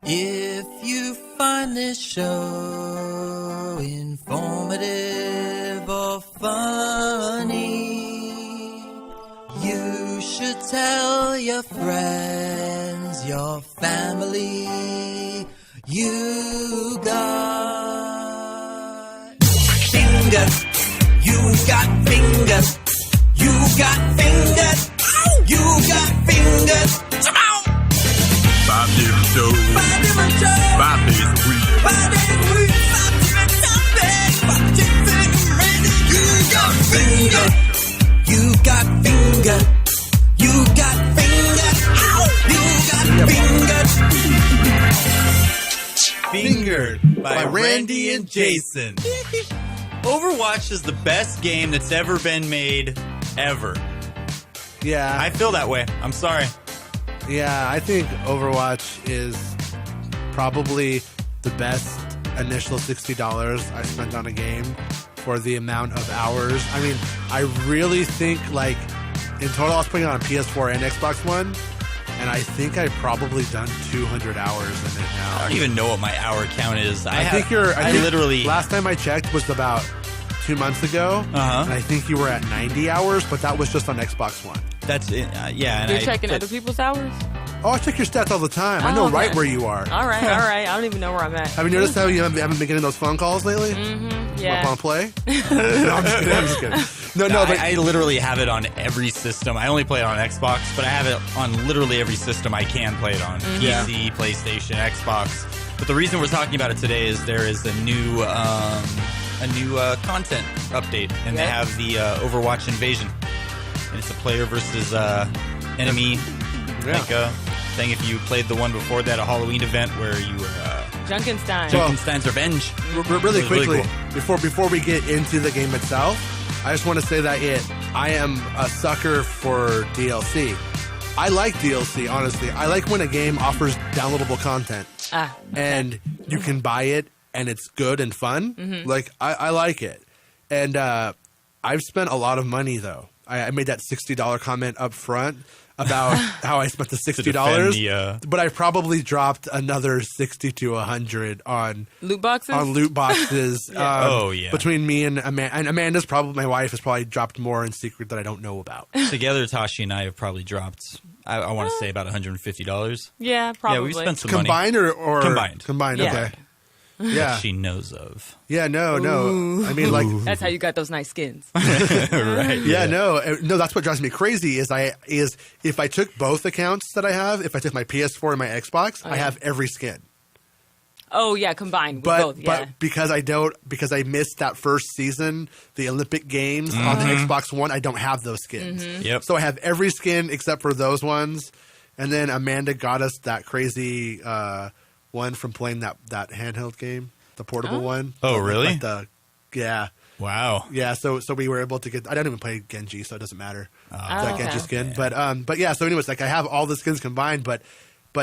If you find this show informative or funny, you should tell your friends, your family. You got fingers. You got fingers. You got fingers. You got fingers. Come on. 5 different shows. 5 different shows. 5 days a week. 5 days a week. 5 different topics. 5 different random. You got finger. You got finger. You got finger. Ow! You got finger. Fingered by Randy and Jason. Overwatch is the best game that's ever been made, ever. Yeah. I feel that way. I'm sorry. Yeah, I think Overwatch is probably the best initial $60 I spent on a game for the amount of hours. I mean, I really think, like, in total, I was putting it on PS4 and Xbox One, and I think I've probably done 200 hours in it now. I don't even know what my hour count is. I think literally... Last time I checked was about 2 months ago, and I think you were at 90 hours, but that was just on Xbox One. That's it. Yeah. And You're checking other people's hours? Oh, I check your stats all the time. I know right where you are. All right. I don't even know where I'm at. Have you noticed how you haven't been getting those phone calls lately? Mm-hmm. Yeah. Want to play? No, I'm just kidding. No, but I literally have it on every system. I only play it on Xbox, but I have it on literally every system I can play it on. PC, PlayStation, Xbox. But the reason we're talking about it today is there is a new content update, and they have the Overwatch Invasion. And it's a player versus enemy thing. If you played the one before that, a Halloween event where you were Junkenstein's Revenge. Really quickly, before we get into the game itself, I just want to say that I am a sucker for DLC. I like DLC, honestly. I like when a game offers downloadable content and you can buy it and it's good and fun. Mm-hmm. Like, I like it. And I've spent a lot of money, though. I made that $60 comment up front about how I spent the $60, but I probably dropped another $60 to $100 on loot boxes. Between me and Amanda's probably, my wife has probably dropped more in secret that I don't know about. Together, Tashi and I have probably dropped, I want to say, about $150. Yeah, probably. Yeah, we spent some combined money. or Combined. Yeah. Okay. Yeah, that she knows of. Yeah, no. Ooh. I mean, like, that's how you got those nice skins, right? Yeah, no. That's what drives me crazy. Is if I took both accounts that I have, if I took my PS4 and my Xbox, I have every skin. Oh yeah, combined with both. Yeah. But because I missed that first season, the Olympic Games on the Xbox One, I don't have those skins. Mm-hmm. Yep. So I have every skin except for those ones. And then Amanda got us that crazy one from playing that handheld game, the portable one. Oh, really? Yeah. Wow. Yeah. So we were able to get. I don't even play Genji, so it doesn't matter. That Genji skin. Yeah. But yeah. So anyways, like I have all the skins combined, but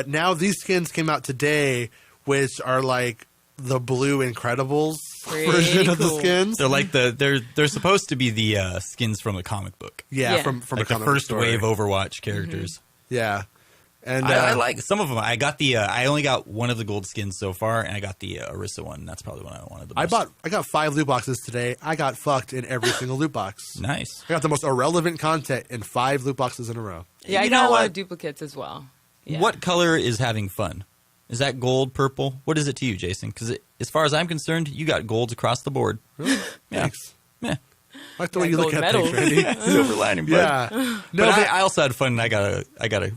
now these skins came out today, which are like the Blue Incredibles version of the skins. They're like they're supposed to be the skins from the comic book. Yeah. From like the comic the first story. wave Overwatch characters. Mm-hmm. Yeah. And I like some of them. I got I only got one of the gold skins so far, and I got the Orisa one. That's probably one I wanted the most. I got 5 loot boxes today. I got fucked in every single loot box. Nice. I got the most irrelevant content in 5 loot boxes in a row. Yeah, I got a lot of duplicates as well. Yeah. What color is having fun? Is that gold, purple? What is it to you, Jason? Because as far as I'm concerned, you got golds across the board. Really? Yeah. Thanks. Yeah. I like the way you look at medals. things, Randy. Silver lining, bud. Yeah. No, but I also had fun, and I got a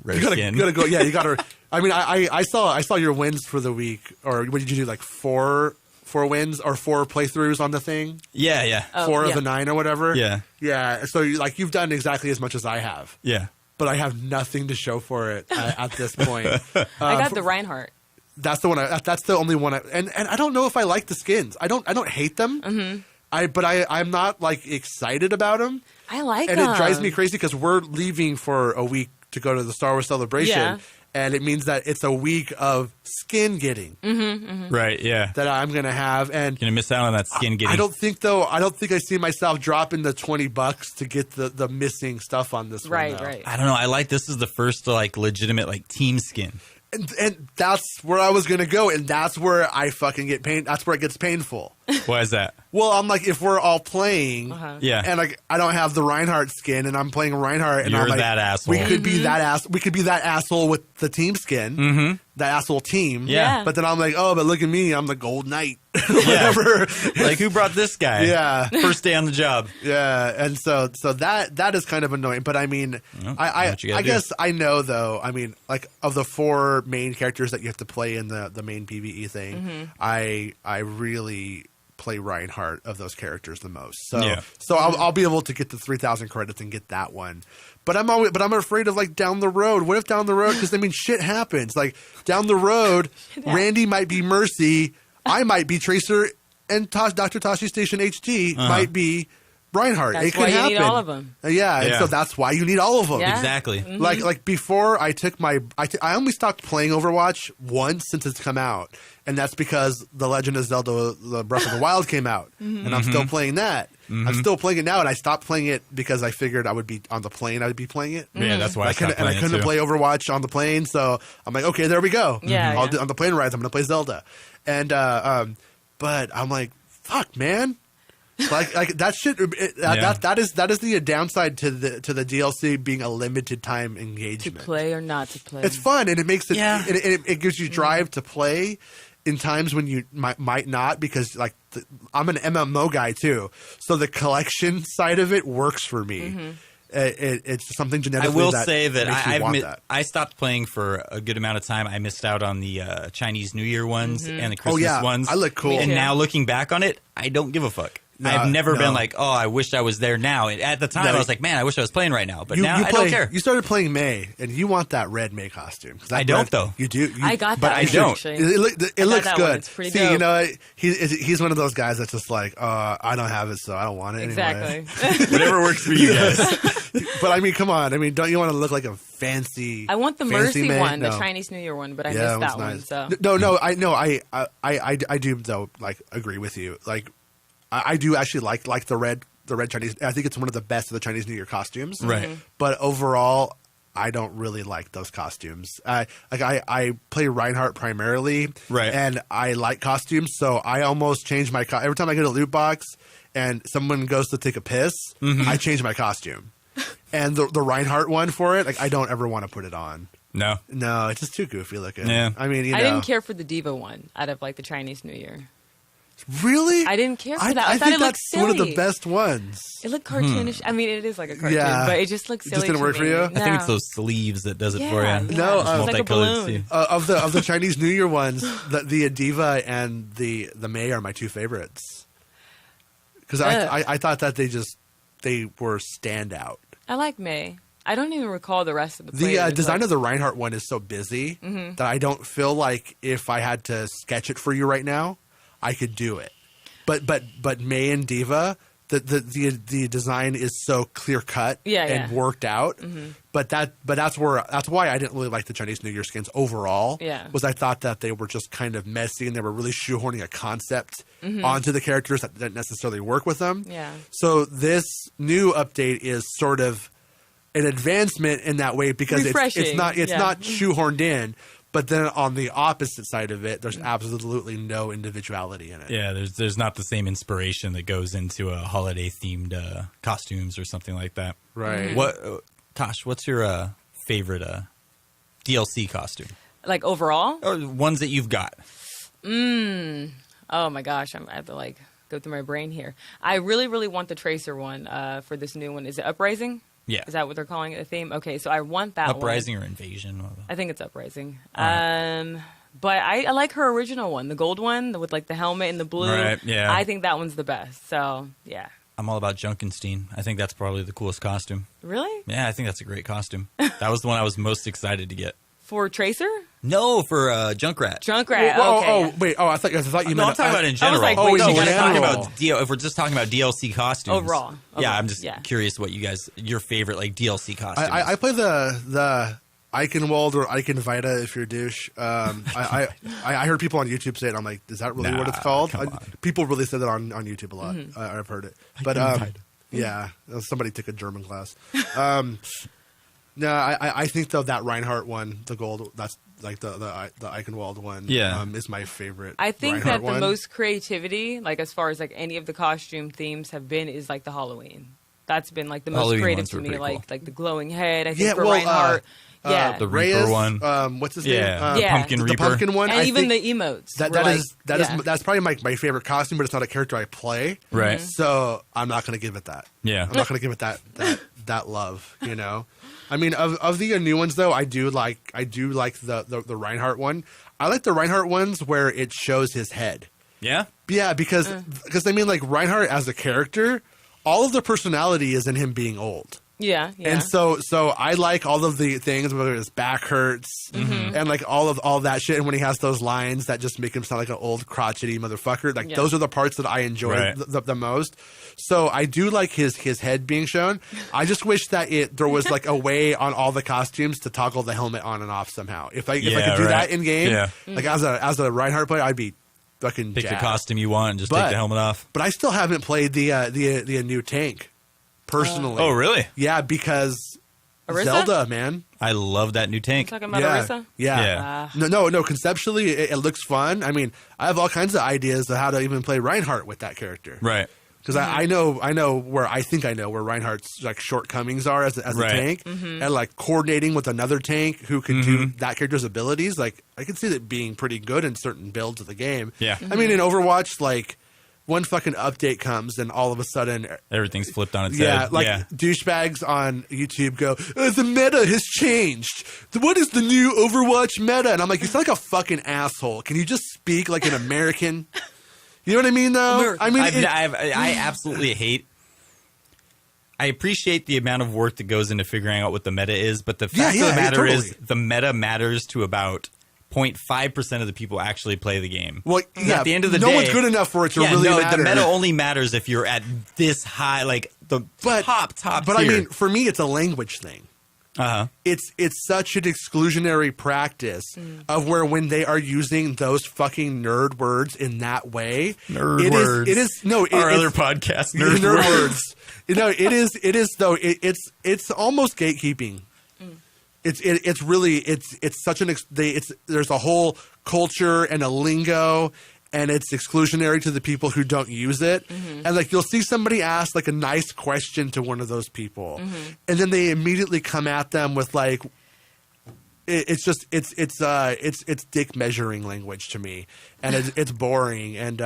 rare skin. You gotta go. Yeah, you gotta. I mean, I saw your wins for the week, or what did you do? Like 4 wins or 4 playthroughs on the thing? Yeah. 4 of the 9 or whatever. Yeah. So you've done exactly as much as I have. Yeah. But I have nothing to show for it at this point. I got the Reinhardt. That's the one. That's the only one. And I don't know if I like the skins. I don't hate them. Mm-hmm. I'm not like excited about them. I like them. And it drives me crazy because we're leaving for a week to go to the Star Wars Celebration. Yeah. And it means that it's a week of skin getting. Mm-hmm, mm-hmm. Right, yeah. That I'm going to have. And going to miss out on that skin getting. I don't think I see myself dropping the $20 to get the missing stuff on this one. Right. I don't know. This is the first like legitimate like team skin. And that's where I was going to go, and that's where I fucking get pain. That's where it gets painful. Why is that? Well, I'm like, if we're all playing, yeah, and like I don't have the Reinhardt skin, and I'm playing Reinhardt, and you're I'm like, that asshole. We could be that ass. We could be that asshole with the team skin, that asshole team. Yeah. But then I'm like, oh, but look at me, I'm the gold knight. Whatever. Like, who brought this guy? Yeah. First day on the job. Yeah, and so that is kind of annoying. But I mean, I guess I know though. I mean, like of the 4 main characters that you have to play in the main PvE thing, I really play Reinhardt of those characters the most. So I'll be able to get the 3,000 credits and get that one. But I'm afraid of like down the road. What if down the road? Because I mean, shit happens. Like down the road, Randy might be Mercy. I might be Tracer, and Dr. Tashi Station HD might be Reinhardt. That's it could why happen. you need all of them. Yeah, and so that's why you need all of them. Yeah. Exactly. Like before, I took I only stopped playing Overwatch once since it's come out, and that's because The Legend of Zelda: The Breath of the Wild came out, and I'm still playing that. I'm still playing it now, and I stopped playing it because I figured I would be on the plane. I would be playing it. Yeah, that's why I stopped playing it. And I couldn't play Overwatch on the plane, so I'm like, okay, there we go. Yeah, On the plane rides, I'm going to play Zelda, and but I'm like, fuck, man. Like that shit. That is the downside to the DLC being a limited time engagement. To play or not to play. It's fun and it makes it. It gives you drive to play in times when you might not, because like I'm an MMO guy too, so the collection side of it works for me. It's something genetically. I will that say that I I stopped playing for a good amount of time. I missed out on the Chinese New Year ones and the Christmas ones. I look cool. And now looking back on it, I don't give a fuck. I've never been like, oh, I wish I was there now. At the time, I was like, man, I wish I was playing right now. But now I don't care. You started playing May, and you want that red May costume. I don't, though. You do. I got that, but I don't. Actually. It looks good. It's pretty See, dope. you know, he's one of those guys that's just like, I don't have it, so I don't want it anyway. Exactly. Whatever works for you guys. But I mean, come on. I mean, don't you want to look like a fancy? I want the Mercy May? one, No. the Chinese New Year one, but I missed that one. So I do though. Like, agree with you. Like, I do actually like the red Chinese. I think it's one of the best of the Chinese New Year costumes. Right. But overall, I don't really like those costumes. I play Reinhardt primarily. Right. And I like costumes, so I almost change my every time I get a loot box and someone goes to take a piss, I change my costume. And the Reinhardt one for it, like I don't ever want to put it on. No, it's just too goofy looking. Yeah. I mean, I didn't care for the Diva one out of like the Chinese New Year. Really? I didn't care for that. I thought think it looked that's silly. one of the best ones. It looked cartoonish. I mean, it is like a cartoon, but it just looked silly. Just didn't work for you? No. I think it's those sleeves that does it for you. No, it's like a balloon. Of the Chinese New Year ones, the Diva and the May are my two favorites. Because I thought that they were standout. I like May. I don't even recall the rest of the The design of the Reinhardt one is so busy that I don't feel like if I had to sketch it for you right now, I could do it. But May and Diva, the design is so clear cut and worked out. But that's why I didn't really like the Chinese New Year skins overall. Yeah. Was I thought that they were just kind of messy and they were really shoehorning a concept onto the characters that didn't necessarily work with them. Yeah. So this new update is sort of an advancement in that way because it's not shoehorned in. But then on the opposite side of it, there's absolutely no individuality in it. Yeah, there's not the same inspiration that goes into a holiday themed costumes or something like that. Right. Tosh, what's your favorite DLC costume? Like overall? Or ones that you've got? Oh my gosh, I have to like go through my brain here. I really, really want the Tracer one for this new one. Is it Uprising? Yeah. Is that what they're calling it, a theme? Okay, so I want that Uprising one. or Invasion? I think it's Uprising. But I like her original one, the gold one with like the helmet and the blue. Right, yeah. I think that one's the best. So, yeah. I'm all about Junkenstein. I think that's probably the coolest costume. Really? Yeah, I think that's a great costume. That was the one I was most excited to get. For Tracer? No, for Junkrat. Junkrat, okay. I thought you meant... I'm talking about in general. I was like, wait, no, you gotta talking general. about if we're just talking about DLC costumes. Overall. Yeah, I'm just curious what your favorite like DLC costume is. I play the Eichenwald or Eichenvita if you're a douche. I heard people on YouTube say it. I'm like, is that really what it's called? People really say that on YouTube a lot. I've heard it. But yeah, somebody took a German class. No, I think though that Reinhardt one, the gold, like the Eichenwald one. Yeah. Is my favorite. I think Reinhardt that the one. most creativity, like as far as like any of the costume themes have been, is like the Halloween. That's been like the most Halloween creative ones to were me. pretty Like cool. the glowing head. I think Yeah, for well, Reinhardt. the Reaper Reyes, one. What's his Yeah. name? The Pumpkin the Reaper. pumpkin one. and I even think the emotes. that's probably my favorite costume, but it's not a character I play. Right. So I'm not going to give it that. Yeah. I'm not going to give it that love. You know. I mean, of the new ones though, I do like the Reinhardt one. I like the Reinhardt ones where it shows his head. Yeah. Yeah, because I mean, like Reinhardt as a character, all of the personality is in him being old. Yeah. And so I like all of the things, whether his back hurts and like all that shit. And when he has those lines that just make him sound like an old crotchety motherfucker, like those are the parts that I enjoy Right. the most. So I do like his head being shown. I just wish that there was like a way on all the costumes to toggle the helmet on and off somehow. If I could do right. that in game, Yeah. like as a Reinhardt player, I'd be fucking Pick the jazzed. costume you want and just take the helmet off. But I still haven't played the new tank personally. Oh, really? Yeah, because Orisa? Zelda, man. I love that new tank. Talking about Yeah, Orisa? yeah. No. Conceptually, it looks fun. I mean, I have all kinds of ideas of how to even play Reinhardt with that character. Right. Because I know where Reinhardt's like shortcomings are as a Right. tank, and like coordinating with another tank who can do that character's abilities. Like I can see that being pretty good in certain builds of the game. Yeah. I mean, in Overwatch, like one fucking update comes and all of a sudden. Everything's flipped on its Yeah, head. like douchebags on YouTube go, the meta has changed. What is the new Overwatch meta? And I'm like, you sound like a fucking asshole. Can you just speak like an American? You know what I mean, though? I mean, I absolutely hate. I appreciate the amount of work that goes into figuring out what the meta is, but the fact of the matter is the meta matters to about 0.5% of the people actually play the game. Well, yeah, at the end of the day, no one's good enough for it to really matter. The meta only matters if you're at this high, like the top But tier. I mean, for me, it's a language thing. It's such an exclusionary practice of where when they are using those fucking nerd words in that way, words. Our other podcast, nerd words. You know, it is though. It's almost gatekeeping. It's really such an there's a whole culture and a lingo, and it's exclusionary to the people who don't use it. And like you'll see somebody ask like a nice question to one of those people, and then they immediately come at them with like it's dick measuring language to me, and it's boring, and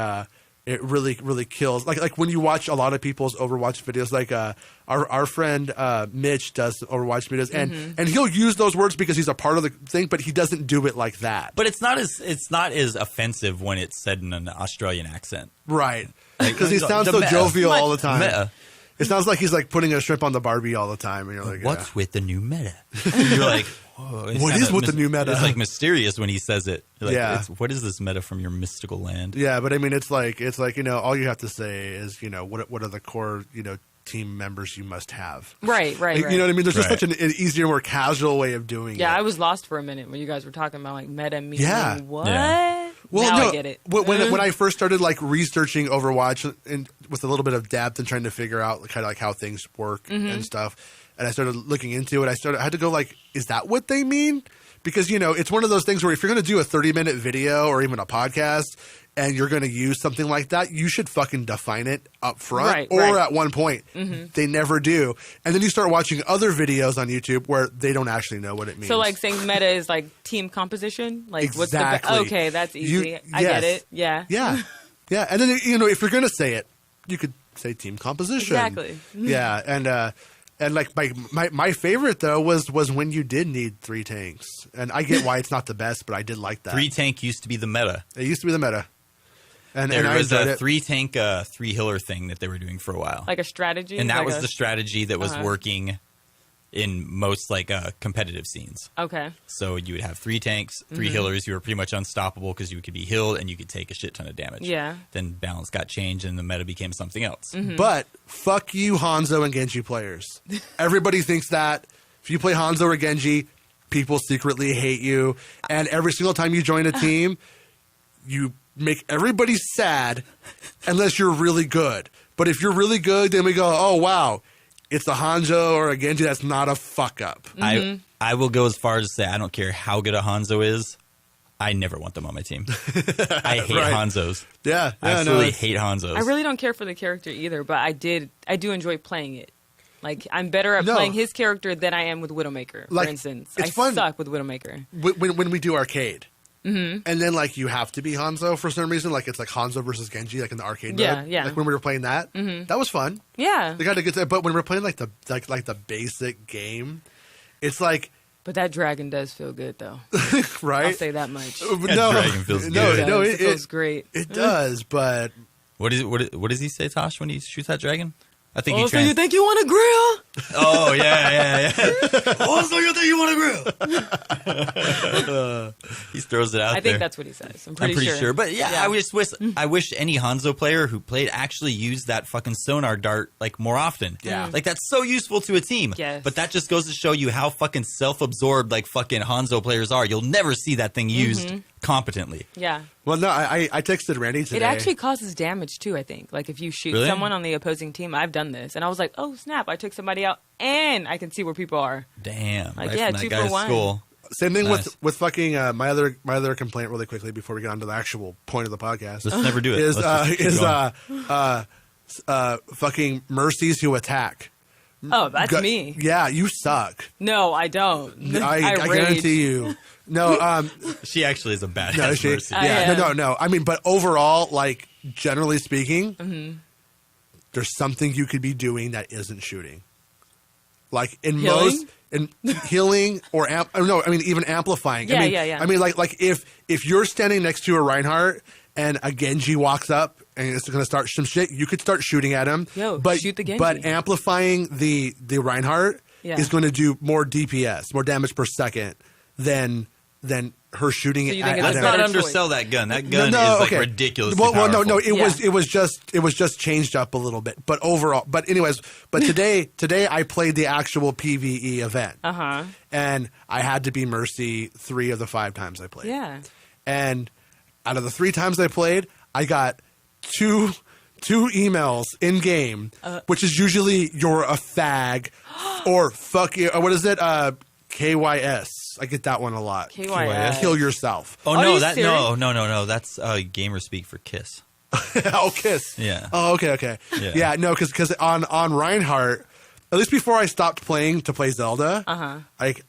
it really kills. Like when you watch a lot of people's Overwatch videos, like our friend Mitch does Overwatch videos, and he'll use those words because he's a part of the thing, but he doesn't do it like that. But it's not as offensive when it's said in an Australian accent, right? Because he sounds so jovial all the time. Meta. It sounds like he's like putting a shrimp on the Barbie all the time, and you're like, "What's with the new meta?" And you're like, whoa, "What is with the new meta?" It's like mysterious when he says it. You're like, Yeah. what is this meta from your mystical land? Yeah, but I mean, it's like all you have to say is what are the core team members you must have. Right. You know what I mean? There's just Right. such an easier, more casual way of doing it. Yeah, I was lost for a minute when you guys were talking about like meta meaning what? Yeah. Well, now no, I get it. When I first started like researching Overwatch and with a little bit of depth and trying to figure out kind of like how things work and stuff, and I started looking into it, I had to go like, is that what they mean? Because it's one of those things where if you're going to do a 30-minute video or even a podcast and you're going to use something like that, you should fucking define it up front or at one point. They never do. And then you start watching other videos on YouTube where they don't actually know what it means. So like saying meta is like team composition? Like Exactly. what's the okay, that's easy. I get it. Yeah. Yeah. Yeah. And then, if you're going to say it, you could say team composition. Exactly. Yeah. And like my favorite though was when you did need 3 tanks. And I get why it's not the best, but I did like that. 3 tank used to be the meta. It used to be the meta. And There I was enjoyed a it. 3 tank, 3 healer thing that they were doing for a while. Like a strategy? And that like was the strategy that was working in most like competitive scenes. Okay. So you would have 3 tanks, 3 healers. You were pretty much unstoppable because you could be healed and you could take a shit ton of damage. Yeah. Then balance got changed and the meta became something else. But fuck you, Hanzo and Genji players. Everybody thinks that. If you play Hanzo or Genji, people secretly hate you. And every single time you join a team, you make everybody sad unless you're really good. But if you're really good, then we go, oh, wow, it's a Hanzo or a Genji that's not a fuck up. I I will go as far as to say I don't care how good a Hanzo is. I never want them on my team. I hate Hanzos. Yeah, I absolutely hate Hanzos. I really don't care for the character either, but I do enjoy playing it. Like, I'm better at playing his character than I am with Widowmaker, for instance. I suck with Widowmaker. When we do arcade, and then, like, you have to be Hanzo for some reason. Like, it's like Hanzo versus Genji, like in the arcade mode. Yeah. Like, when we were playing that, that was fun. Yeah. They got to get that. But when we're playing, like, the basic game, it's like... But that dragon does feel good, though. Right? I'll say that much. Dragon feels good. It feels great. It does, but... What does he say, Tosh, when he shoots that dragon? I think so you think you want a grill? Oh, yeah. So you think you want a grill? He throws it out there. I think that's what he says. I'm pretty sure. But yeah, I wish any Hanzo player who played actually used that fucking sonar dart like more often. Yeah. Like that's so useful to a team. Yes. But that just goes to show you how fucking self-absorbed like fucking Hanzo players are. You'll never see that thing used competently. Yeah. Well, no, I texted Randy today. It actually causes damage, too, I think. Like, if you shoot someone on the opposing team, I've done this. And I was like, oh, snap, I took somebody out, and I can see where people are. Damn. Like, right yeah, from 2 that for guy's 1. School. Same thing with fucking my other complaint really quickly before we get on to the actual point of the podcast. Let's never do it. Fucking mercies who attack. Oh, that's me. Yeah, you suck. No, I don't. I guarantee you. No, she actually is a badass Mercy. Yeah, no. I mean, but overall, like generally speaking, there's something you could be doing that isn't shooting. Like in healing or even amplifying. Yeah. I mean, like if you're standing next to a Reinhardt and a Genji walks up and it's going to start some shit, you could start shooting at him. But shoot the Genji. But amplifying the Reinhardt is going to do more DPS, more damage per second than her shooting so it at Let's him. not undersell that gun. That gun is like ridiculously powerful. No. It was just changed up a little bit. But overall, today I played the actual PvE event. And I had to be Mercy 3 of the 5 times I played. Yeah. And out of the 3 times I played, I got two emails in game, which is usually you're a fag or fuck you. What is it? KYS. I get that one a lot. KYS. Kill yourself. Oh no, no. That's gamer speak for kiss. Oh, kiss. Yeah. Oh, okay. Yeah, no, because on Reinhardt, at least before I stopped playing to play Zelda,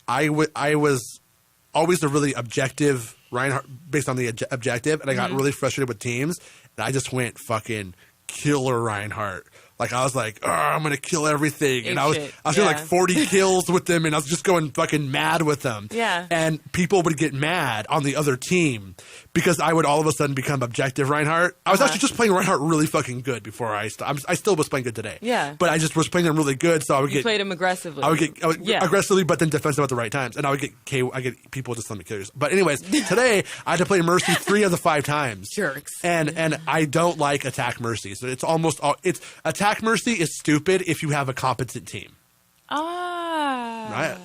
I was always a really objective Reinhardt based on the objective, and I got really frustrated with teams, and I just went fucking killer Reinhardt. Like I was like, I'm gonna kill everything, and I was doing like 40 kills with them, and I was just going fucking mad with them. Yeah. And people would get mad on the other team because I would all of a sudden become objective Reinhardt. I was actually just playing Reinhardt really fucking good before I still was playing good today. Yeah. But I just was playing them really good, so I would played him aggressively. I would aggressively, but then defensive at the right times, and I get people just let me kill you. But anyways, today I had to play Mercy 3 of the 5 times. Jerks. And I don't like attack Mercy, so it's almost all attack Mercy is stupid if you have a competent team. Right?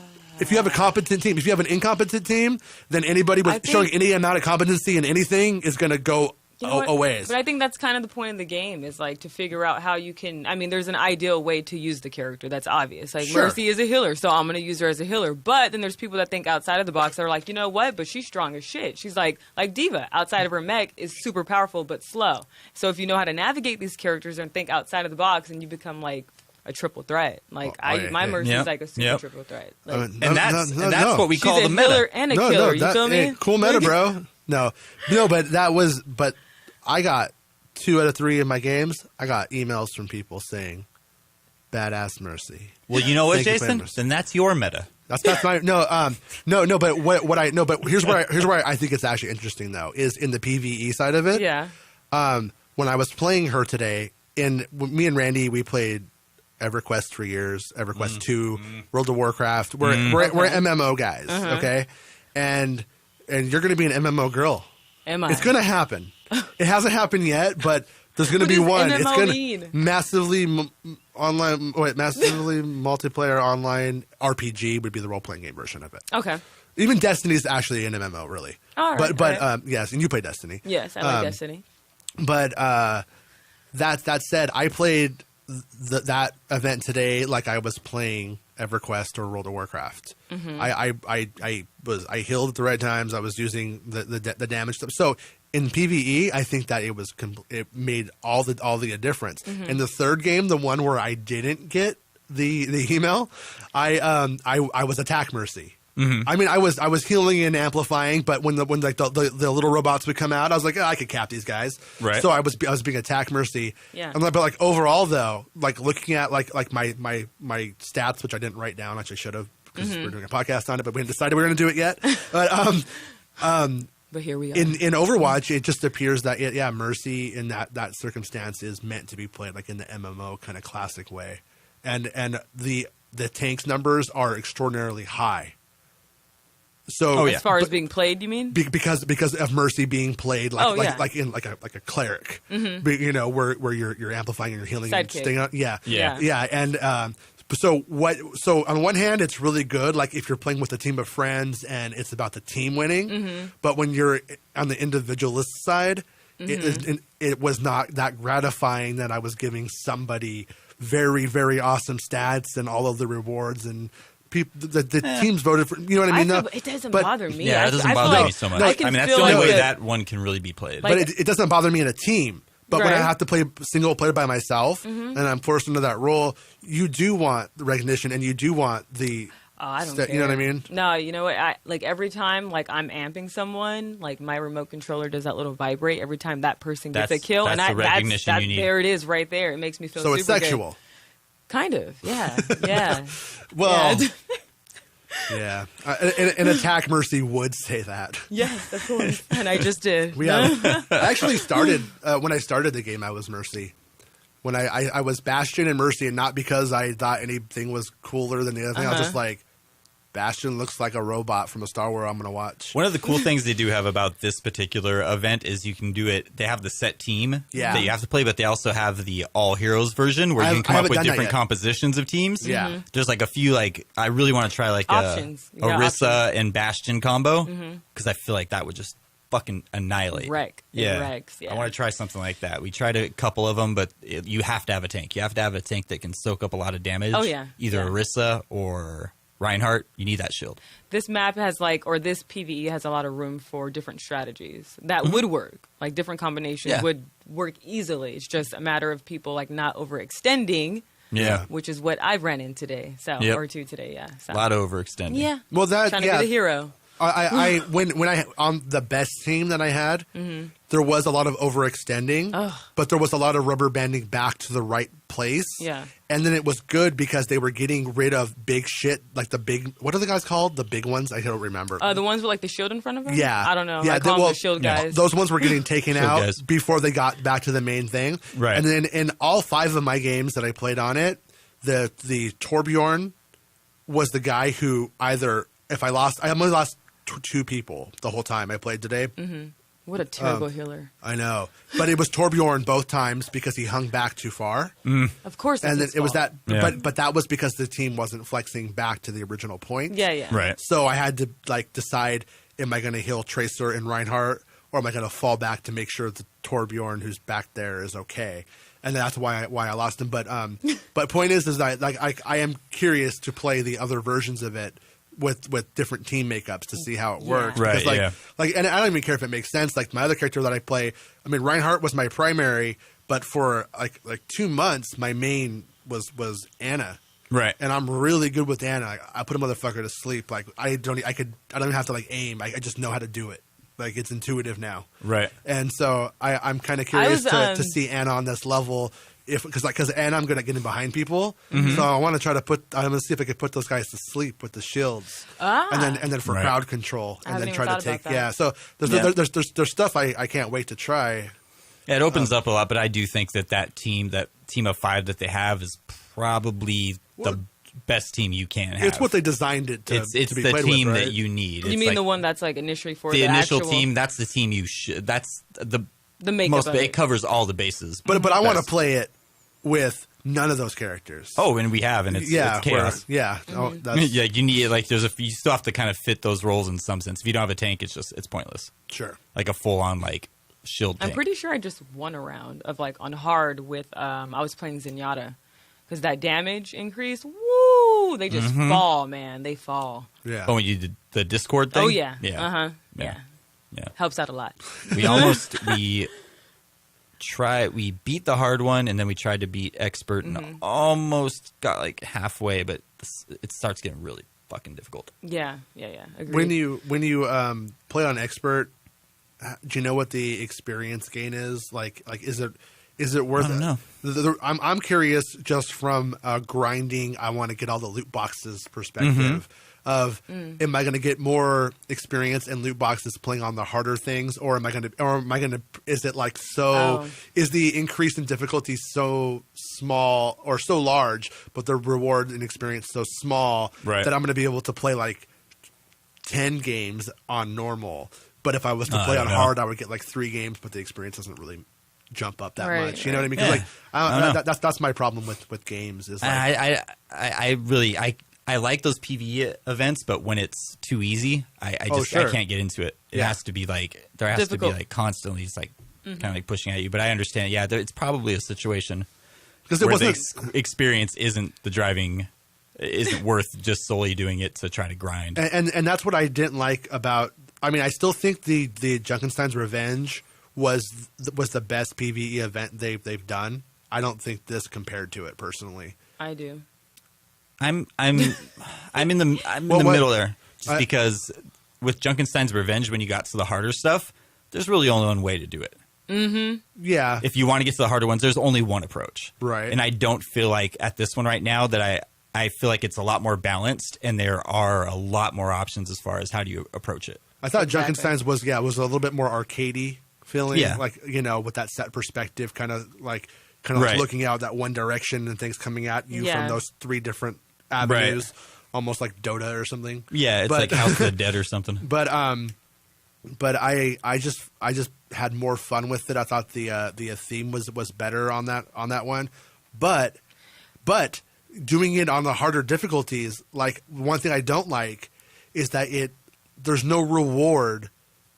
If you have a competent team, if you have an incompetent team, then anybody showing any amount of competency in anything is going to go a ways. But I think that's kind of the point of the game is like to figure out how you can. I mean, there's an ideal way to use the character that's obvious. Like Mercy is a healer, so I'm going to use her as a healer. But then there's people that think outside of the box that are like, you know what? But she's strong as shit. She's like Diva outside of her mech is super powerful but slow. So if you know how to navigate these characters and think outside of the box, and you become like a triple threat. Like my Mercy is like a super triple threat. Like, and that's what we call the meta. She's a healer and a killer. You feel me? Cool meta, bro. No, but I got 2 out of 3 of my games. I got emails from people saying, "Badass Mercy." Well, you know what, Jason? Then that's your meta. That's my no. But what I know. But here's where I think it's actually interesting though is in the PvE side of it. Yeah. When I was playing her today, me and Randy, we played EverQuest for years. EverQuest 2, World of Warcraft. We're MMO guys, okay? And you're going to be an MMO girl. Am I? It's going to happen. It hasn't happened yet, but there's going to be one. MMO it's going mean? Massively multiplayer online RPG would be the role playing game version of it. Okay. Even Destiny is actually an MMO, really. All right. But yes, and you play Destiny. Yes, I like Destiny. But that said, I played that event today like I was playing EverQuest or World of Warcraft. I healed at the right times. I was using the damage stuff. So in PvE, I think that it made all the difference. In the third game, the one where I didn't get the email, I was attack mercy. I mean, I was healing and amplifying, but when the little robots would come out, I was like, I could cap these guys. Right. So I was being attack mercy. Yeah. But like overall though, like looking at like my stats, which I didn't write down, actually should have, because we're doing a podcast on it, but we hadn't decided we were going to do it yet. But here we are. In Overwatch, it just appears that mercy in that circumstance is meant to be played like in the MMO kind of classic way, and the tanks numbers are extraordinarily high. So as far as being played, you mean? Because of Mercy being played like in like a cleric, where you're amplifying and you're healing and staying on. Yeah. And so on one hand, it's really good, like if you're playing with a team of friends and it's about the team winning. But when you're on the individualist side, it was not that gratifying that I was giving somebody very, very awesome stats and all of the rewards and. The teams voted for, you know what I mean? It doesn't bother me. Yeah, it doesn't bother me so much. I mean, that's the only way that one can really be played. But it doesn't bother me in a team. But when I have to play single player by myself and I'm forced into that role, you do want the recognition and you do want the... I don't care. You know what I mean? No, you know what? Like every time like I'm amping someone, like my remote controller does that little vibrate every time that person gets a kill. That's the recognition you need. There it is right there. It makes me feel so super it's sexual. Good. Kind of, yeah. Well, yeah. An attack mercy would say that. Yes, of course. And I just did. I actually started, when I started the game, I was Mercy. When I was Bastion and Mercy, and not because I thought anything was cooler than the other thing. I was just like, Bastion looks like a robot from a Star Wars I'm going to watch. One of the cool things they do have about this particular event is you can do it. They have the set team that you have to play, but they also have the all heroes version where you can come up with different compositions of teams. Yeah. There's like a few, like, I really want to try like options. Orisa and Bastion combo because I feel like that would just fucking annihilate. Wreck. Yeah. Wrecks, yeah. I want to try something like that. We tried a couple of them, but you have to have a tank. You have to have a tank that can soak up a lot of damage. Oh, yeah. Either Orisa or Reinhardt, you need that shield. This map has this PvE has a lot of room for different strategies that would work. Like different combinations would work easily. It's just a matter of people like not overextending. Yeah. Which is what I've ran into today. Or two today, yeah. So. A lot of overextending. Yeah. Well, that trying to be the hero. When I on the best team that I had, there was a lot of overextending, but there was a lot of rubber banding back to the right place. Yeah. And then it was good because they were getting rid of big shit, like the big, what are the guys called? The big ones? I don't remember. The ones with like the shield in front of them? Yeah. I don't know. Yeah, I call them the shield guys. Those ones were getting taken out guys. before they got back to the main thing. Right. And then in all 5 of my games that I played on it, the Torbjorn was the guy who either, if I only lost 2 people the whole time I played today. What a terrible healer. I know. But it was Torbjorn both times because he hung back too far. Of course that's And then his it was fault. that but that was because the team wasn't flexing back to the original point. Yeah. Right. So I had to like decide, am I going to heal Tracer and Reinhardt, or am I going to fall back to make sure the Torbjorn who's back there is okay? And that's why I lost him. But point is that like I am curious to play the other versions of it with different team makeups to see how it works. Right, because and I don't even care if it makes sense. Like my other character that I play, I mean Reinhardt was my primary, but for like 2 months my main was Anna. Right. And I'm really good with Anna. I put a motherfucker to sleep. Like I don't even have to like aim. I just know how to do it. Like it's intuitive now. Right. And so I'm kind of curious to see Anna on this level. Because Anna, I'm good at getting behind people, so I want to try to I'm going to see if I could put those guys to sleep with the shields, and then for crowd control, and then try to take. Yeah, so there's stuff I can't wait to try. Yeah, it opens up a lot, but I do think that team of 5 that they have is probably the best team you can have. It's what they designed it to. It's to be the played team with, right? that you need. You mean the one that's like initially for the initial actual team? That's the team you should. That's the makeup. It covers all the bases. But I want to play it with none of those characters. Oh, and we have, and it's chaos. Oh, that's, yeah, you need you still have to kind of fit those roles in some sense. If you don't have a tank, it's pointless. Sure. Like a full on like shield tank. I'm pretty sure I just won a round of like on hard with I was playing Zenyatta. because that damage increase, woo, they just fall, man. They fall. Yeah. Oh, when you did the Discord thing? Oh, yeah. Yeah. Yeah. Yeah. Helps out a lot. We beat the hard one, and then we tried to beat expert, and almost got like halfway, but it starts getting really fucking difficult. Yeah. Agreed. When you play on expert, do you know what the experience gain is? Like is it worth it? I don't know. I'm curious just from grinding. I want to get all the loot boxes perspective of am I going to get more experience in loot boxes playing on the harder things, or am I going to is it like is the increase in difficulty so small or so large, but the reward and experience so small that I'm going to be able to play like 10 games on normal, but if I was to play on hard, I would get like 3 games, but the experience doesn't really jump up that much. You know what I mean? Because that's my problem with games. Is like, I like those PvE events, but when it's too easy, I can't get into it. It has to be like there has to be like constantly it's like kind of like pushing at you. But I understand. Yeah, it's probably a situation because where the experience isn't the driving, isn't worth just solely doing it to try to grind. And that's what I didn't like about. I mean, I still think the Junkenstein's Revenge was the best PvE event they've done. I don't think this compared to it personally. I do. I'm in the middle there, just because with Junkenstein's Revenge, when you got to the harder stuff, there's really only one way to do it. Mm-hmm. Yeah. If you want to get to the harder ones, there's only one approach. Right. And I don't feel like at this one right now that I feel like it's a lot more balanced, and there are a lot more options as far as how do you approach it. I thought Junkenstein's was a little bit more arcadey feeling, like with that set perspective, kind of like looking out that one direction and things coming at you from those 3 different avenues, almost like Dota or something. Yeah, it's like House of the Dead or something. But I just had more fun with it. I thought the theme was better on that one, but doing it on the harder difficulties, like one thing I don't like is that there's no reward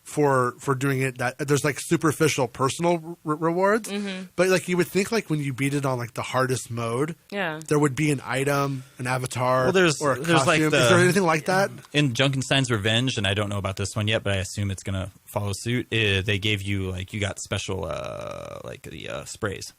for doing it. That there's like superficial personal rewards, but like you would think like when you beat it on like the hardest mode, there would be an item, an avatar, or a costume. Like is there anything like that in Junkenstein's Revenge? And I don't know about this one yet, but I assume it's gonna follow suit. They gave you like you got special like the sprays.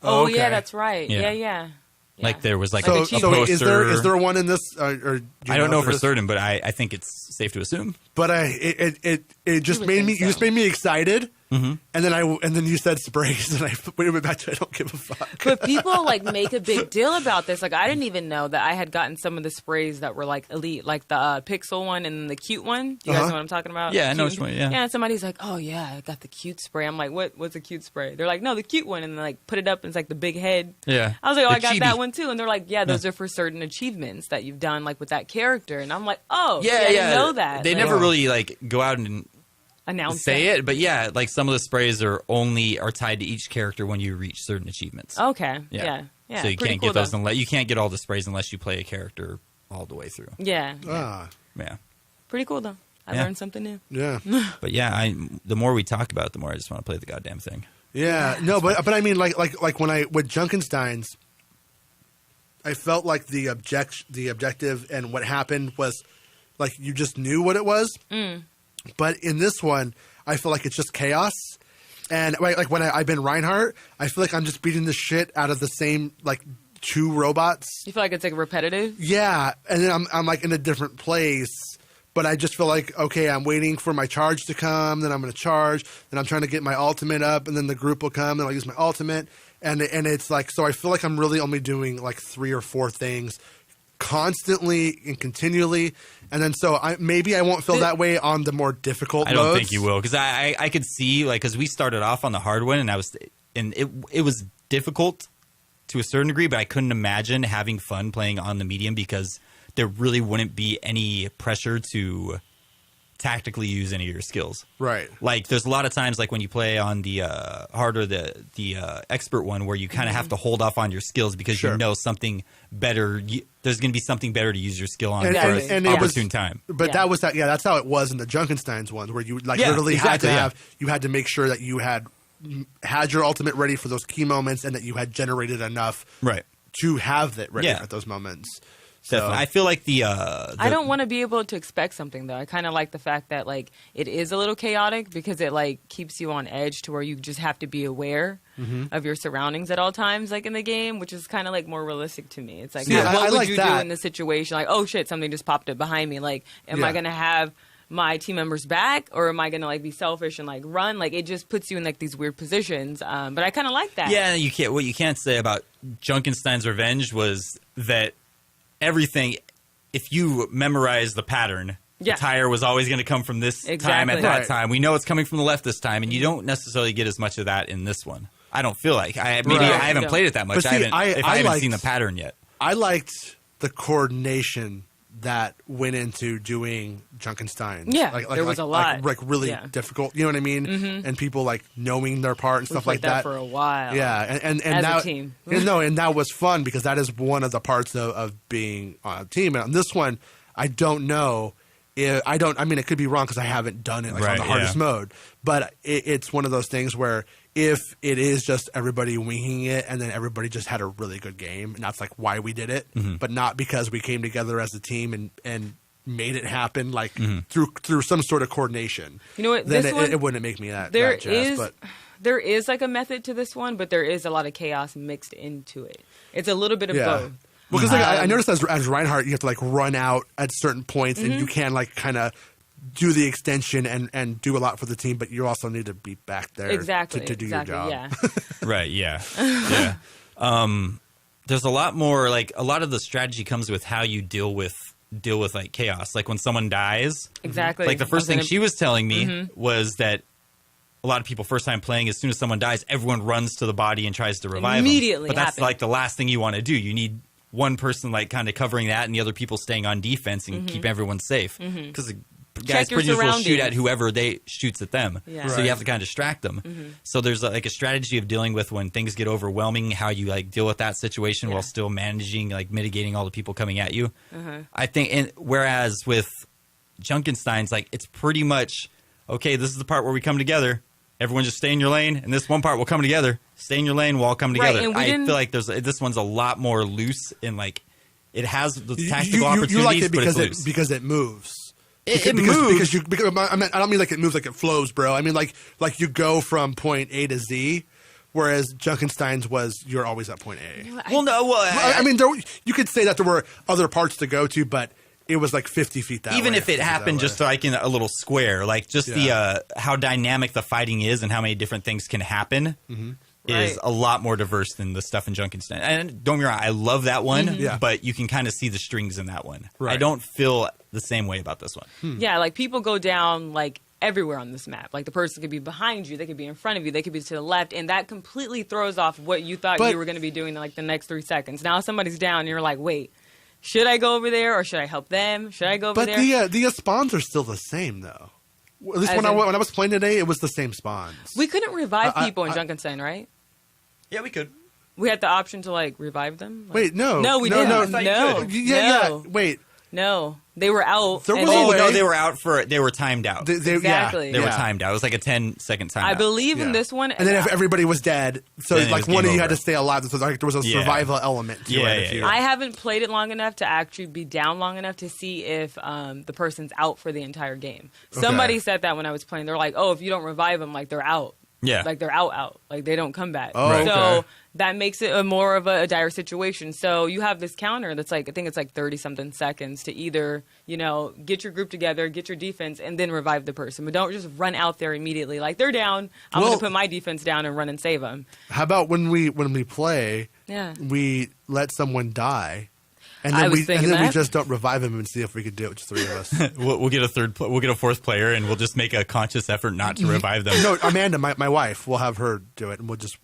Oh yeah, that's right. Yeah. Like there was like so a poster. Is there one in this? Or I don't know for certain, but I think it's safe to assume. But it just made me excited. And then you said sprays, and I went back to I don't give a fuck. But people like make a big deal about this. Like I didn't even know that I had gotten some of the sprays that were like elite, like the pixel one and the cute one. You guys know what I'm talking about? Yeah, I know which one. Yeah. And somebody's like, "Oh yeah, I got the cute spray." I'm like, "What's a cute spray?" They're like, "No, the cute one," and then like put it up, and it's like the big head. Yeah. I was like, "Oh, I got that one too," and they're like, "Yeah, those are for certain achievements that you've done, like with that character." And I'm like, "Oh, yeah, I didn't know that." They never really like go out and announce it, but yeah, like some of the sprays are tied to each character when you reach certain achievements. Okay, yeah. So you can't get those unless you can't get all the sprays unless you play a character all the way through. Yeah. Yeah. Pretty cool though. I learned something new. Yeah. But yeah, the more we talk about it, the more I just want to play the goddamn thing. Yeah. No, but I mean like when with Junkenstein's, I felt like the objective and what happened was like you just knew what it was. But in this one, I feel like it's just chaos. And like when I've been Reinhardt, I feel like I'm just beating the shit out of the same like 2 robots. You feel like it's like repetitive? Yeah. And then I'm like in a different place. But I just feel like, okay, I'm waiting for my charge to come. Then I'm going to charge. Then I'm trying to get my ultimate up. And then the group will come. And I'll use my ultimate. And it's like, so I feel like I'm really only doing like 3 or 4 things constantly and continually, and then so maybe I won't feel that way on the more difficult modes. I don't think you will, because I could see like because we started off on the hard one and it was difficult to a certain degree, but I couldn't imagine having fun playing on the medium because there really wouldn't be any pressure to tactically use any of your skills. Right. Like there's a lot of times like when you play on the harder the expert one where you kind of have to hold off on your skills because you know something better. There's going to be something better to use your skill on for an opportune time. But that's how it was in the Junkenstein's ones where you like literally had to make sure that you had your ultimate ready for those key moments and that you had generated enough to have it ready at those moments. So definitely. I feel like I don't want to be able to expect something, though. I kind of like the fact that, like, it is a little chaotic because it, like, keeps you on edge to where you just have to be aware of your surroundings at all times, like, in the game, which is kind of, like, more realistic to me. It's like, what would you do in this situation? Like, oh, shit, something just popped up behind me. Like, am I going to have my team members back, or am I going to, like, be selfish and, like, run? Like, it just puts you in, like, these weird positions. But I kind of like that. Yeah, what you can't say about Junkenstein's Revenge was that everything, if you memorize the pattern, the tire was always going to come from this time at that time. We know it's coming from the left this time, and you don't necessarily get as much of that in this one. I don't feel like. I haven't played it that much. See, I haven't seen the pattern yet. I liked the coordination that went into doing Junkenstein. Yeah, there was a lot. Like really difficult, you know what I mean? And people like knowing their part and stuff like that. For a while. Yeah, and as that, a team. And that was fun because that is one of the parts of being on a team. And on this one, I don't know. I mean, it could be wrong because I haven't done it on the hardest mode. But it's one of those things where if it is just everybody winging it and then everybody just had a really good game, and that's like why we did it, but not because we came together as a team and made it happen like through some sort of coordination. You know what? Then it wouldn't make me that jazzed. But there is like a method to this one, but there is a lot of chaos mixed into it. It's a little bit of both. Well, because I noticed as Reinhardt, you have to like run out at certain points, and you can like kind of do the extension and do a lot for the team, but you also need to be back there to do your job. Yeah. Right. Yeah. Yeah. There's a lot more. Like a lot of the strategy comes with how you deal with like chaos. Like when someone dies. Exactly. Like the first thing she was telling me was that a lot of people first time playing, as soon as someone dies, everyone runs to the body and tries to revive immediately them. But that's like the last thing you want to do. You need one person like kind of covering that and the other people staying on defense and keep everyone safe. Because the guys pretty much will shoot at whoever they shoots at them. Yeah. So you have to kind of distract them. So there's like a strategy of dealing with when things get overwhelming, how you like deal with that situation while still managing, like mitigating all the people coming at you. I think, and whereas with Junkenstein's, like it's pretty much, okay, this is the part where we come together. Everyone just stay in your lane, and this one part will come together. Stay in your lane, we'll all come together. And I feel like this one's a lot more loose and like it has the tactical opportunities, you like it because it's loose. Because it moves. It moves. I don't mean like it moves like it flows, bro. I mean like you go from point A to Z, whereas Junkenstein's was you're always at point A. Well, no. I mean, you could say that there were other parts to go to, but it was like 50 feet that Even way. if it happened just like in a little square, like just the how dynamic the fighting is and how many different things can happen is a lot more diverse than the stuff in Junkenstein. And don't get me wrong, I love that one, but you can kind of see the strings in that one. Right. I don't feel the same way about this one. Yeah, like people go down like everywhere on this map. Like the person could be behind you, they could be in front of you, they could be to the left, and that completely throws off what you thought you were going to be doing in like the next 3 seconds. Now somebody's down and you're like, wait, should I go over there or should I help them? Should I go over there? But the spawns are still the same, though. At least when I was playing today, it was the same spawns. We couldn't revive people in Junkenstein, right? Yeah, we could. We had the option to, like, revive them? Like, wait, no. No, we didn't. No. Wait. No. They were out. No, they were out they were timed out. Exactly. They were timed out. It was like a 10-second timeout. I believe in this one. And then if everybody was dead, so like one of you had to stay alive. So like there was a survival element to it. I haven't played it long enough to actually be down long enough to see if the person's out for the entire game. Somebody said that when I was playing. They're like, oh, if you don't revive them, like they're out. Yeah. Like they're out. Like they don't come back. Oh, so that makes it more of a dire situation. So you have this counter that's like, I think it's like 30-something seconds to either, get your group together, get your defense, and then revive the person. But don't just run out there immediately. Like they're down. I'm going to put my defense down and run and save them. How about when we play, we let someone die. And then, we just don't revive him and see if we could do it with just 3 of us. We'll get a fourth player, and we'll just make a conscious effort not to revive them. No, Amanda, my wife, we'll have her do it, and we just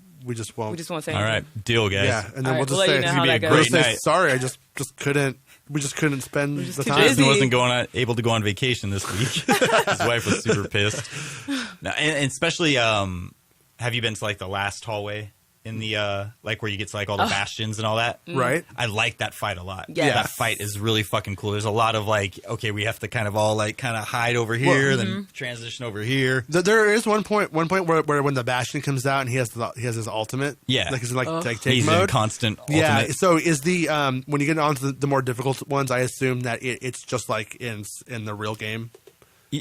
won't. We just won't say anything. All right, deal, guys. Yeah, and then we'll just say it's gonna be a great night. Sorry, I just couldn't. We just couldn't spend the time. Jason wasn't able to go on vacation this week. His wife was super pissed. Now, and especially, have you been to like the last hallway? in the like where you get to like all the bastions and all that. Right. I like that fight a lot. Yes. That fight is really fucking cool. There's a lot of like, okay, we have to kind of all like kind of hide over here, then transition over here. There is one point where when the Bastion comes out and he has his ultimate. Yeah. Like he's in take he's mode. in constant ultimate. Yeah. So is the when you get on to the more difficult ones, I assume that it's just like in the real game.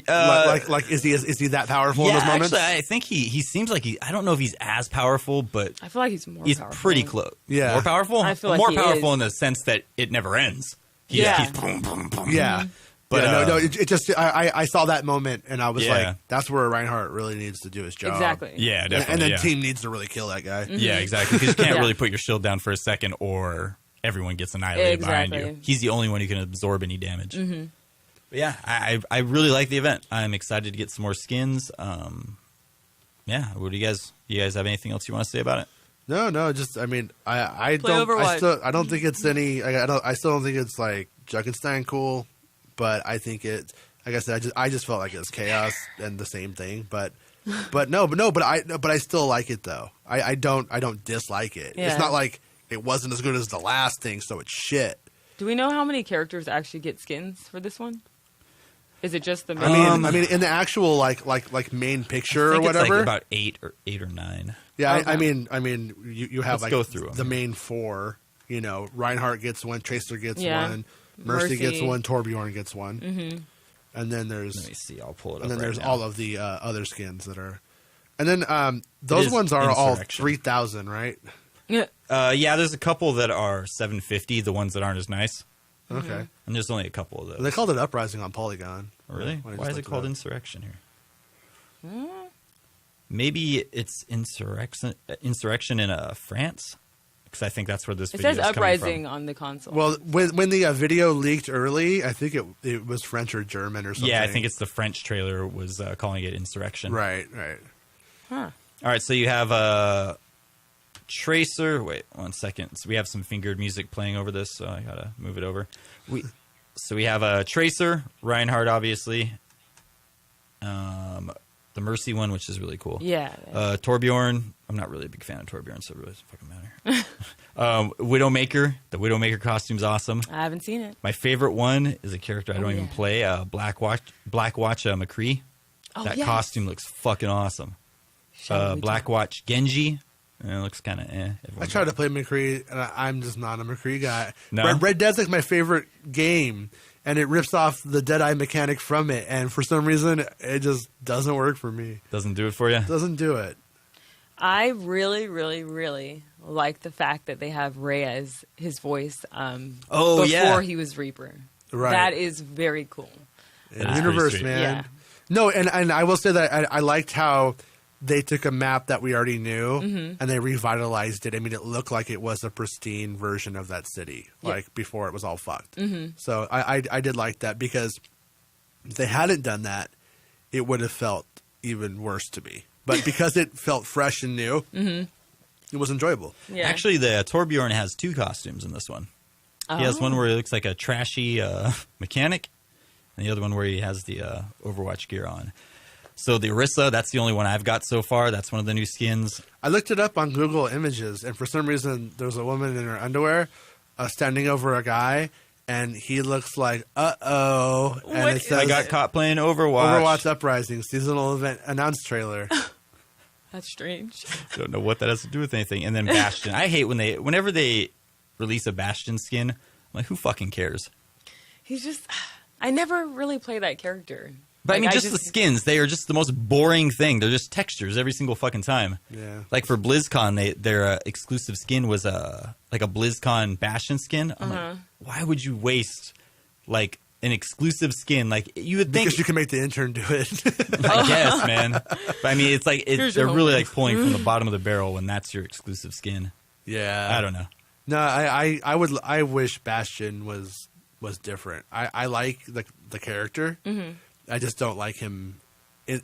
Like is he that powerful in those moments? Actually, I think he seems like I don't know if he's as powerful, but I feel like he's powerful. pretty close. Yeah. More powerful? I feel like more he powerful is. in the sense that it never ends. He's boom, boom, boom. Yeah. But no. It just I saw that moment and I was Yeah. like, that's where Reinhardt really needs to do his job. Exactly. Yeah, definitely. And then yeah. team needs to really kill that guy. Yeah, exactly. Because you can't Yeah. really put your shield down for a second, or everyone gets annihilated behind Exactly. you. He's the only one who can absorb any damage. But yeah, I really like the event. I'm excited to get some more skins. Yeah, what do you guys have anything else you want to say about it? No, just I mean, I Play don't Overwatch. I don't think it's any I still don't think it's like Junkenstein cool, but I think it like I said I just felt like it was chaos and the same thing, but I still like it though. I don't dislike it. Yeah. It's not like it wasn't as good as the last thing, so it's shit. Do we know how many characters actually get skins for this one? Is it just the main? I mean, in the actual like main picture I or think whatever. it's like about eight or nine. Yeah, Okay. I mean, you have Let's like go through 'em. the main four. You know, Reinhardt gets one, Tracer gets Yeah. one, Mercy gets Mercy. one, Torbjorn gets one, and then there's Let me see. I'll pull it up. and then right there's now. all of the other skins that are, and then those is ones are all Insurrection. 3,000, right? Yeah. Yeah, there's a couple that are 750. The ones that aren't as nice, Okay, and there's only a couple of those. they called it Uprising on Polygon. Oh, really? When I Why just is it looked called up. Insurrection here? Maybe it's insurrection in France, because I think that's where this It video says is coming Uprising from. on the console. Well, when the video leaked early, I think it was French or German or something. Yeah, I think it's the French trailer was calling it insurrection. right. huh. All right, so you have Tracer. Wait 1 second. So we have some fingered music playing over this, so I gotta move it over. So we have Tracer, Reinhardt, obviously. The Mercy one, which is really cool. Yeah. Torbjorn. I'm not really a big fan of Torbjorn, so it really doesn't fucking matter. Widowmaker. The Widowmaker costume's awesome. I haven't seen it. My favorite one is a character I don't even yeah. play. Blackwatch McCree. Oh, That yes. costume looks fucking awesome. Shall we talk? Blackwatch Genji. It looks kind of eh. I tried to play McCree, and I'm just not a McCree guy. No? Red Dead's like my favorite game, and it rips off the Deadeye mechanic from it, and for some reason, it just doesn't work for me. Doesn't do it for you. Doesn't do it. I really, really, really like the fact that they have Reyes, his voice, Oh, before yeah. he was Reaper. Right. That is very cool. In That's universe, pretty sweet. man. Yeah. No, and I will say that I liked how they took a map that we already knew and they revitalized it. I mean, it looked like it was a pristine version of that city, Yeah. like before it was all fucked. So I did like that, because if they hadn't done that, it would have felt even worse to me. But because it felt fresh and new, it was enjoyable. Yeah. Actually, the Torbjorn has two costumes in this one. He has one where he looks like a trashy mechanic, and the other one where he has the Overwatch gear on. So the Orisa, that's the only one I've got so far. That's one of the new skins. I looked it up on Google Images, and for some reason, there's a woman in her underwear standing over a guy, and he looks like, uh-oh. And What it is says, I got caught playing Overwatch. Overwatch Uprising, seasonal event announced trailer. That's strange. Don't know what that has to do with anything. And then Bastion. I hate whenever they release a Bastion skin, I'm like, who fucking cares? He's just. I never really play that character. But Like, I mean, just the skins, they are just the most boring thing. They're just textures every single fucking time. Yeah. Like for BlizzCon, their exclusive skin was like a BlizzCon Bastion skin. I'm like, why would you waste like an exclusive skin? Like you would think, Because you can make the intern do it. I guess, man. But I mean, it's like Here's they're your really homework. like pulling from the bottom of the barrel when that's your exclusive skin. Yeah. I don't know. No, I wish Bastion was different. I like the character. I just don't like him.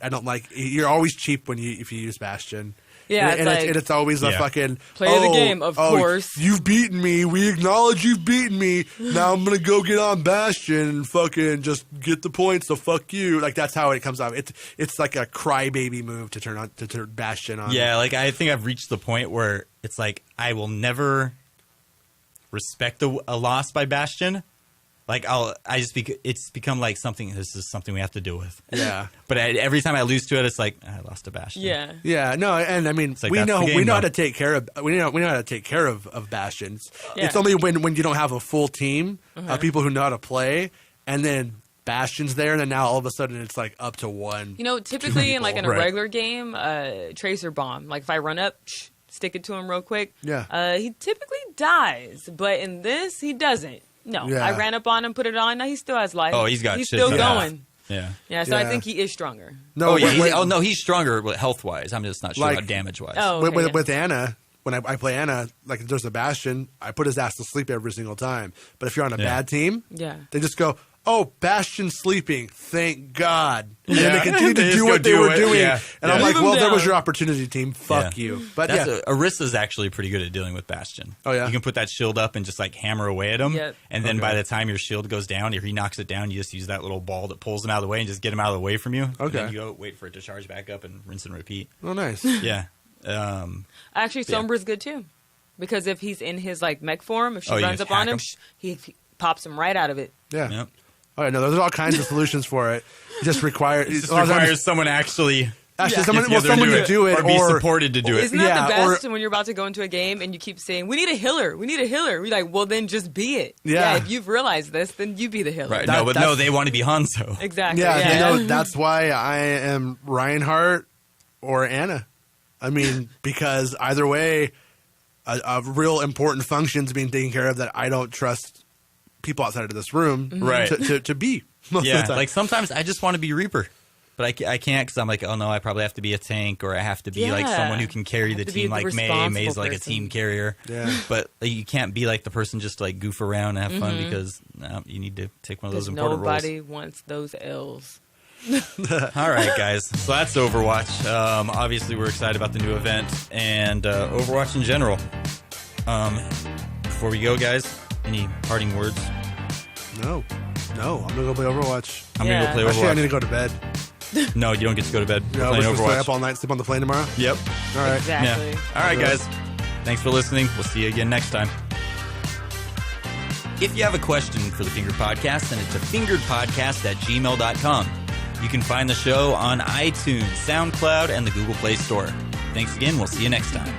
I don't like. You're always cheap if you use Bastion, Yeah, and it's always a fucking play the game, of course. You've beaten me. We acknowledge you've beaten me. Now I'm gonna go get on Bastion and fucking just get the points. So fuck you. Like that's how it comes out. It's like a crybaby move to turn Bastion on. Yeah, like I think I've reached the point where it's like I will never respect a loss by Bastion. Like it's become like something. This is something we have to deal with. Yeah. But every time I lose to it, it's like I lost to Bastion. Yeah. Yeah. No. And I mean, like we know how to though. take care of of Bastions. Yeah. It's only when you don't have a full team of people who know how to play, and then Bastion's there, and then now all of a sudden it's like up to one. You know, typically in a Right. regular game, Tracer Bomb. Like if I run up, stick it to him real quick. Yeah. He typically dies, but in this he doesn't. No, Yeah. I ran up on him, put it on. Now he still has life. Oh, he's got shit. still Yeah. going. Yeah. Yeah, so I Yeah. think he is stronger. No. Oh yeah. when- He's stronger health wise. I'm just not sure Like- about damage wise. Oh, okay, yeah. with Anna, when I play Anna, like if there's a Bastion, I put his ass to sleep every single time. But if you're on a bad team, Yeah. they just go, "Oh, Bastion's sleeping. Thank God." And then Yeah. they continue They to just do go what they do were it. doing. Yeah. And Yeah. I'm like, Leave 'em "Well, there was down. your opportunity, team. Fuck you." But yeah, Arista's actually pretty good at dealing with Bastion. Oh, yeah? You can put that shield up and just like hammer away at him. Yep. And then by the time your shield goes down, if he knocks it down, you just use that little ball that pulls him out of the way and just get him out of the way from you. And Okay. then you go wait for it to charge back up and rinse and repeat. oh nice. Yeah. Actually, Sombra's good too, because if he's in his mech form, if she Oh, you runs just up on hack him, him? he pops him right out of it. Yeah. Yep. All right, no, there's all kinds of solutions for it. It just requires It requires someone someone to do it or be supported to do it. Isn't that the Yeah, best when you're about to go into a game and you keep saying, "We need a healer. We need a healer." We're like, "Well, then just be it." Yeah. If you've realized this, then you be the healer. Right. That- No, that's- they want to be Hanzo. Exactly. Yeah, Yeah. you know, that's why I am Reinhardt or Anna. I mean, because either way, a real important function's being taken care of that I don't trust people outside of this room Right. to be. Most of Yeah. the time. Like sometimes I just want to be Reaper. But I can't because I'm like, oh no, I probably have to be a tank or I have to be like Yeah. someone who can carry the Have to be team the like May. responsible May's like a person. team carrier. Yeah. But you can't be like the person just to like goof around and have fun because you need to take one of those Because important roles. nobody wants those L's. All right, guys. So that's Overwatch. Obviously, we're excited about the new event and Overwatch in general. Before we go, guys, any parting words? No, I'm gonna go play Overwatch. I'm going to go play Overwatch. Actually, I need to go to bed. No, you don't get to go to bed. We're We're playing supposed to stay Overwatch. up all night, sleep on the plane tomorrow. Yep. All right. Exactly. Yeah. All right, guys. Thanks for listening. We'll see you again next time. If you have a question for the Fingered Podcast, send it to fingeredpodcast@gmail.com. You can find the show on iTunes, SoundCloud, and the Google Play Store. Thanks again. We'll see you next time.